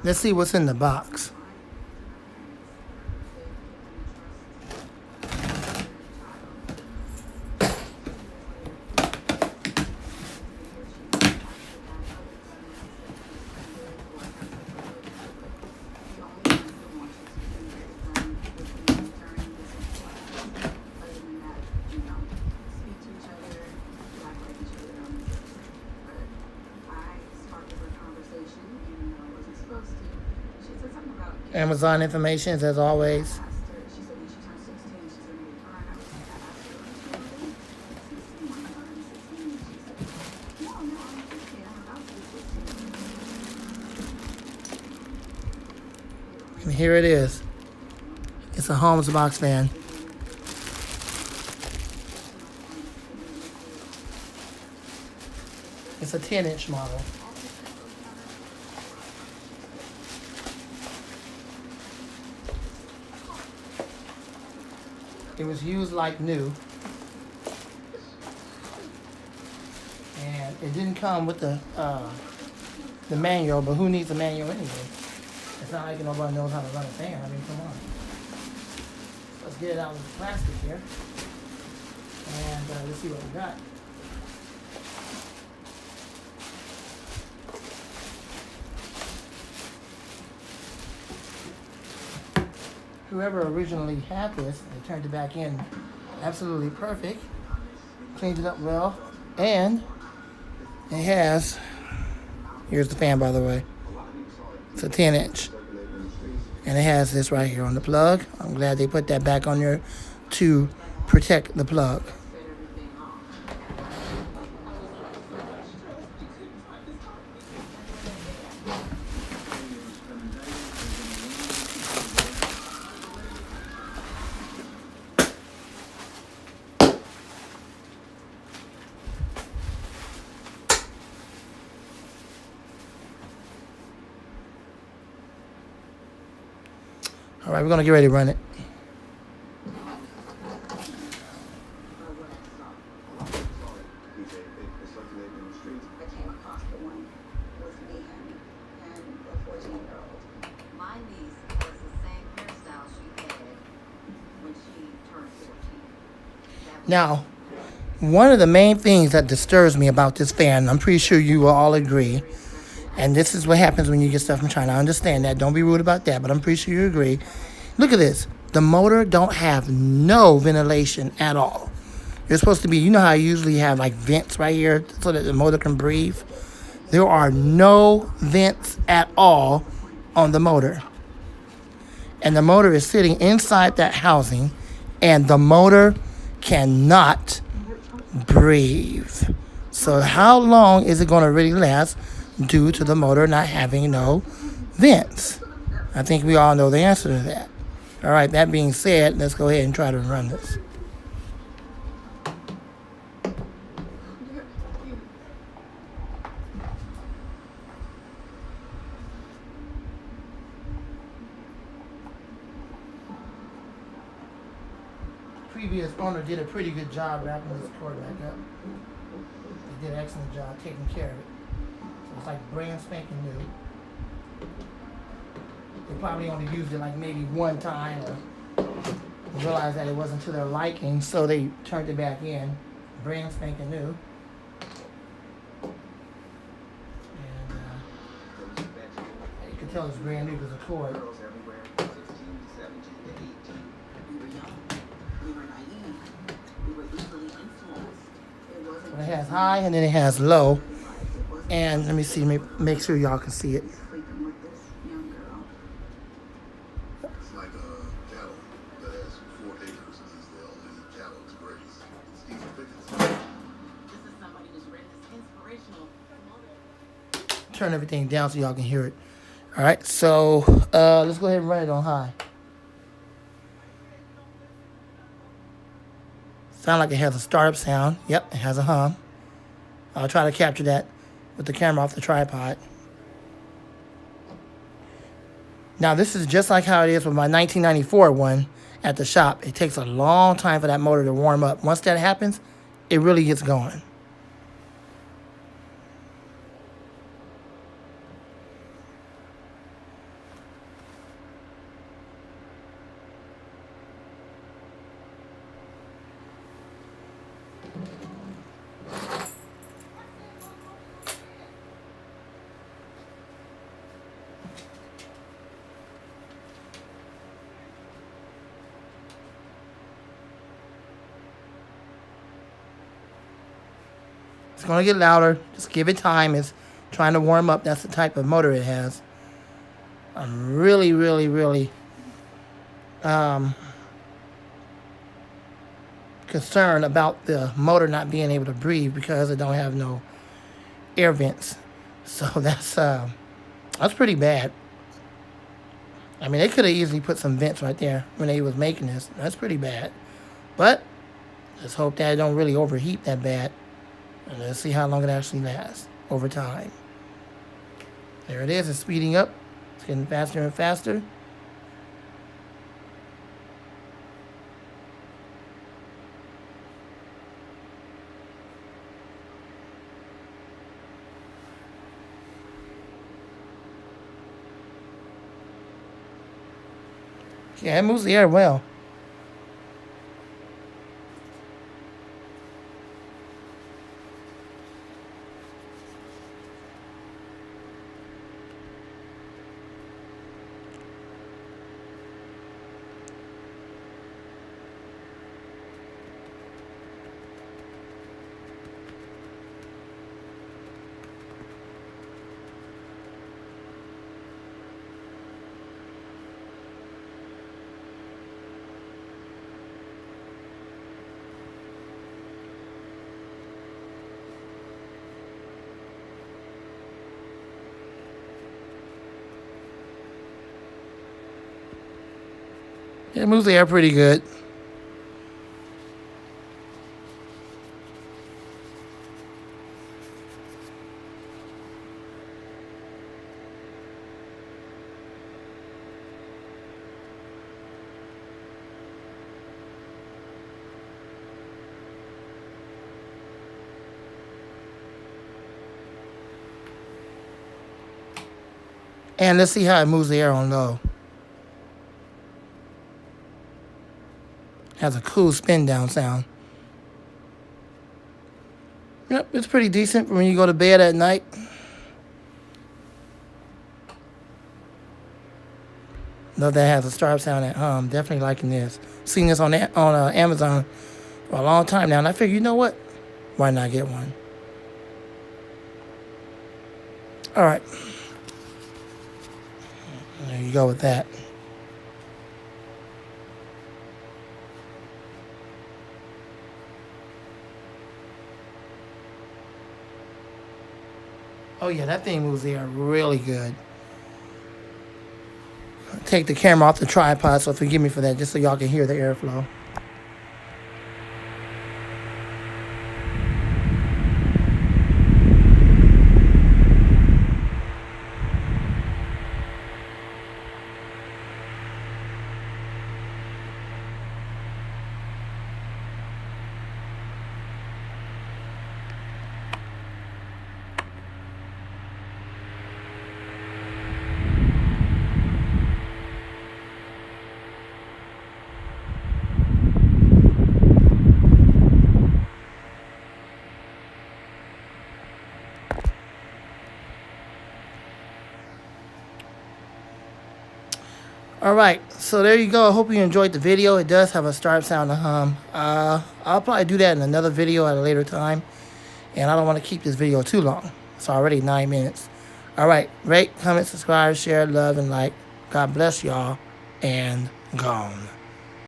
Let's see what's in the box. Amazon information, as always. And here it is. It's a Holmes Box Fan. It's a 10-inch model. It was used like new. And it didn't come with the manual, but who needs a manual anyway? It's not like nobody knows how to run a fan. I mean, come on. Let's get it out of the plastic here. And let's see what we got. Whoever originally had this, they turned it back in absolutely perfect. Cleaned it up well. And it has, here's the fan by the way. It's a 10-inch. And it has this right here on the plug. I'm glad they put that back on there to protect the plug. All right, we're going to get ready to run it. Now, one of the main things that disturbs me about this fan, I'm pretty sure you will all agree, and this is what happens when you get stuff from China. I understand that. Don't be rude about that, but I'm pretty sure you agree. Look at this. The motor don't have no ventilation at all. You're supposed to be, you know how you usually have like vents right here so that the motor can breathe? There are no vents at all on the motor. And the motor is sitting inside that housing, and the motor cannot breathe. So how long is it going to really last due to the motor not having no vents? I think we all know the answer to that. All right, that being said, let's go ahead and try to run this. Previous owner did a pretty good job wrapping this cord back up. They did an excellent job taking care of it. So it's like brand spanking new. They probably only used it like maybe one time or realized that it wasn't to their liking, so they turned it back in, brand spanking new. And you can tell it's brand new because the cord. It has high and then it has low. And let me see, make sure y'all can see it. It's like a cattle that has 4 acres and is the only cattle to graze. It's easy pickings. This is somebody who's read this inspirational. Turn everything down so y'all can hear it. All right, so let's go ahead and run it on high. Sound like it has a startup sound. Yep, it has a hum. I'll try to capture that with the camera off the tripod. Now, this is just like how it is with my 1994 one at the shop. It takes a long time for that motor to warm up. Once that happens, it really gets going. It's going to get louder. Just give it time. It's trying to warm up. That's the type of motor it has. I'm really, really, really concerned about the motor not being able to breathe because it don't have no air vents. So that's pretty bad. I mean, they could have easily put some vents right there when they was making this. That's pretty bad. But let's hope that it don't really overheat that bad. And let's see how long it actually lasts over time. There it is. It's speeding up. It's getting faster and faster. Yeah, it moves the air well. It moves the air pretty good. And let's see how it moves the air on low. Has a cool spin down sound. Yep, it's pretty decent for when you go to bed at night. Love that it has a startup sound at home. Definitely liking this. Seen this on Amazon for a long time now, and I figured, you know what? Why not get one? All right. There you go with that. Oh yeah, that thing moves the air really good. Take the camera off the tripod, so forgive me for that, just so y'all can hear the airflow. All right, so there you go. I hope you enjoyed the video. It does have a startup sound to hum. I'll probably do that in another video at a later time. And I don't want to keep this video too long. It's already 9 minutes. All right, rate, comment, subscribe, share, love, and like. God bless y'all, and gone.